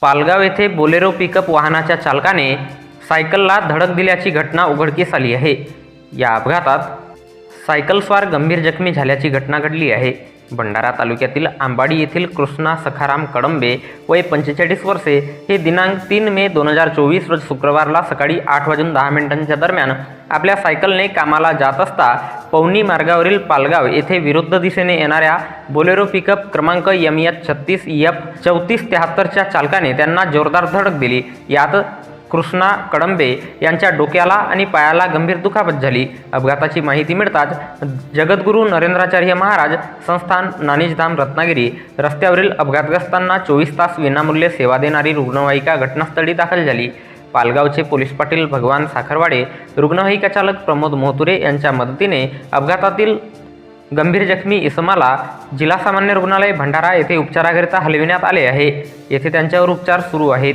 पालगाव येथे Bolero pickup वाहनाच्या चालकाने सायकलला धडक दिल्याची घटना उघडकीस आली आहे। या अपघातात सायकलस्वार गंभीर जखमी झाल्याची घटना घडली आहे। भंडारा तालुक्यातील आंबाडी येथील कृष्णा सखाराम कडंबे वय 45 वर्षे हे दिनांक 3 मे 2024 रोज शुक्रवारला सकाळी 8:10 दरम्यान आपल्या सायकलने कामाला जात असता पवनी मार्गावरील पालगाव येथे विरुद्ध दिशेने येणाऱ्या बोलेरो पिकअप क्रमांक MH36F3473च्या चालकाने त्यांना जोरदार धडक दिली। यात कृष्णा कडंबे यांच्या डोक्याला आणि पायाला गंभीर दुखापत झाली। अपघाताची माहिती मिळताच जगद्गुरू नरेंद्राचार्य महाराज संस्थान नानिजधाम रत्नागिरी रस्त्यावरील अपघातग्रस्तांना 24 तास विनामूल्य सेवा देणारी रुग्णवाहिका घटनास्थळी दाखल झाली। पालगावचे पोलीस पाटील भगवान साखरवाडे, रुग्णवाहिका चालक प्रमोद मोहतुरे यांच्या मदतीने अपघातातील गंभीर जखमी इसमाला जिल्हा सामान्य रुग्णालय भंडारा येथे उपचाराकरिता हलविण्यात आले आहे। येथे त्यांच्यावर उपचार सुरू आहेत।